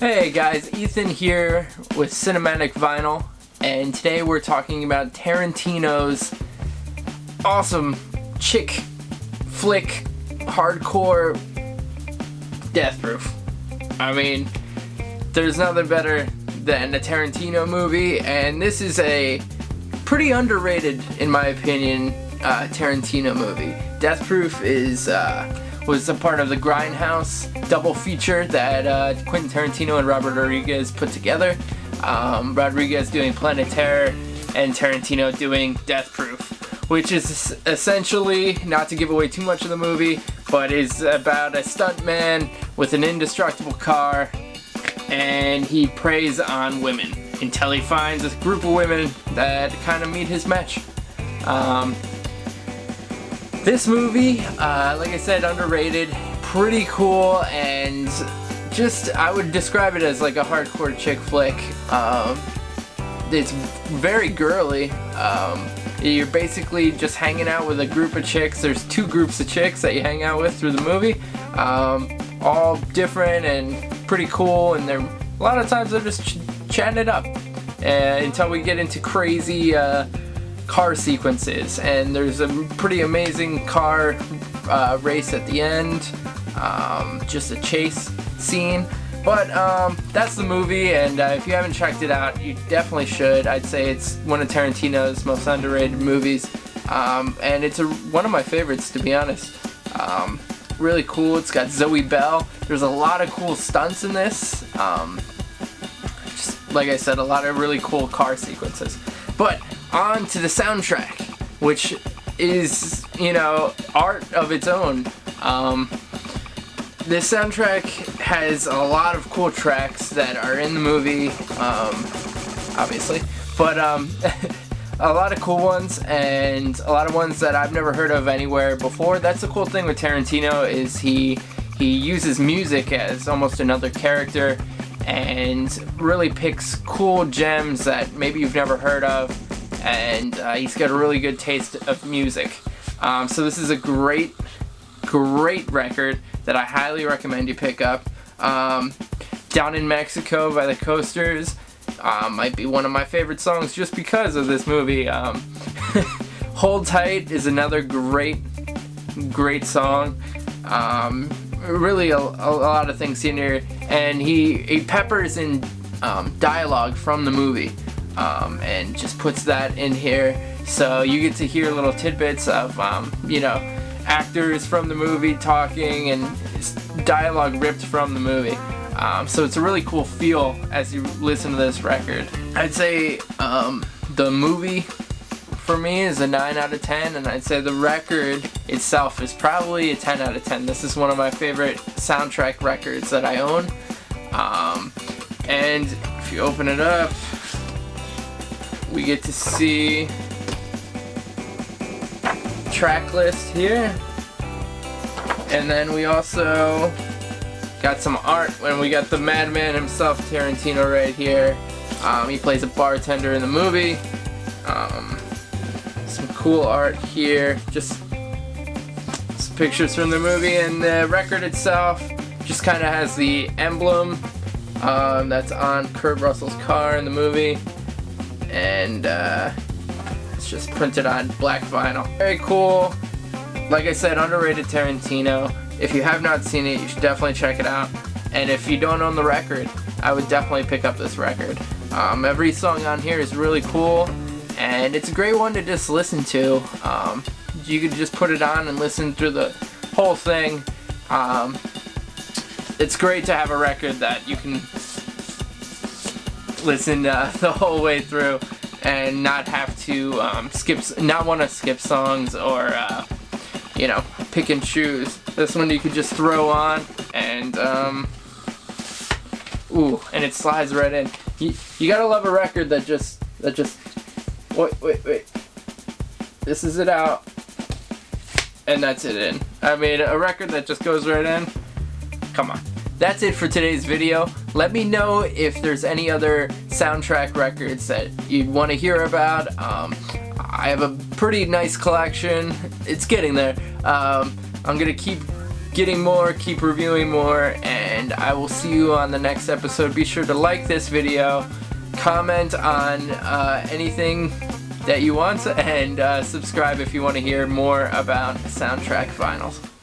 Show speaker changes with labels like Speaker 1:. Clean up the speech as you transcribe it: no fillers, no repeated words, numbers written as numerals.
Speaker 1: Hey guys, Ethan here with Cinematic Vinyl, and today we're talking about Tarantino's awesome chick flick hardcore Death Proof. I mean, there's nothing better than a Tarantino movie, and this is a pretty underrated, in my opinion, Tarantino movie. Death Proof was a part of the Grindhouse double feature that Quentin Tarantino and Robert Rodriguez put together. Rodriguez doing Planet Terror and Tarantino doing Death Proof, which is essentially, not to give away too much of the movie, but is about a stuntman with an indestructible car, and he preys on women until he finds a group of women that kind of meet his match. This movie, like I said, underrated, pretty cool, and just, I would describe it as like a hardcore chick flick. It's very girly. You're basically just hanging out with a group of chicks. There's two groups of chicks that you hang out with through the movie, all different and pretty cool, and a lot of times they're just chatting it up until we get into crazy car sequences, and there's a pretty amazing car race at the end, just a chase scene. But that's the movie, and if you haven't checked it out, you definitely should. I'd say it's one of Tarantino's most underrated movies, and it's one of my favorites, to be honest. Really cool. It's got Zoe Bell. There's a lot of cool stunts in this. Just like I said, a lot of really cool car sequences. But on to the soundtrack, which is, art of its own. This soundtrack has a lot of cool tracks that are in the movie, obviously, but a lot of cool ones, and a lot of ones that I've never heard of anywhere before. That's the cool thing with Tarantino, is he uses music as almost another character, and really picks cool gems that maybe you've never heard of, and he's got a really good taste of music. So this is a great record that I highly recommend you pick up. Down in Mexico by the Coasters might be one of my favorite songs just because of this movie. Hold Tight is another great song. Really a lot of things in here, and he peppers in dialogue from the movie, and just puts that in here, so you get to hear little tidbits of actors from the movie talking, and dialogue ripped from the movie. So it's a really cool feel as you listen to this record. I'd say the movie for me is a 9 out of 10, and I'd say the record itself is probably a 10 out of 10. This is one of my favorite soundtrack records that I own. And if you open it up, we get to see track list here, and then we also got some art when we got the madman himself, Tarantino, right here. He plays a bartender in the movie. Some cool art here, just some pictures from the movie, and the record itself just kind of has the emblem that's on Kurt Russell's car in the movie, and it's just printed on black vinyl. Very cool. Like I said, underrated Tarantino. If you have not seen it, you should definitely check it out. And if you don't own the record, I would definitely pick up this record. Every song on here is really cool, and it's a great one to just listen to. You could just put it on and listen through the whole thing. It's great to have a record that you can listen the whole way through and not have to not want to skip songs or pick and choose. This one you could just throw on, and and it slides right in. You gotta love a record that just wait, this is it out, and that's it in. I mean, a record that just goes right in. Come on. That's it for today's video. Let me know if there's any other soundtrack records that you'd want to hear about. I have a pretty nice collection. It's getting there. I'm gonna keep getting more, keep reviewing more, and and I will see you on the next episode. Be sure to like this video, comment on anything that you want, and subscribe if you want to hear more about soundtrack vinyls.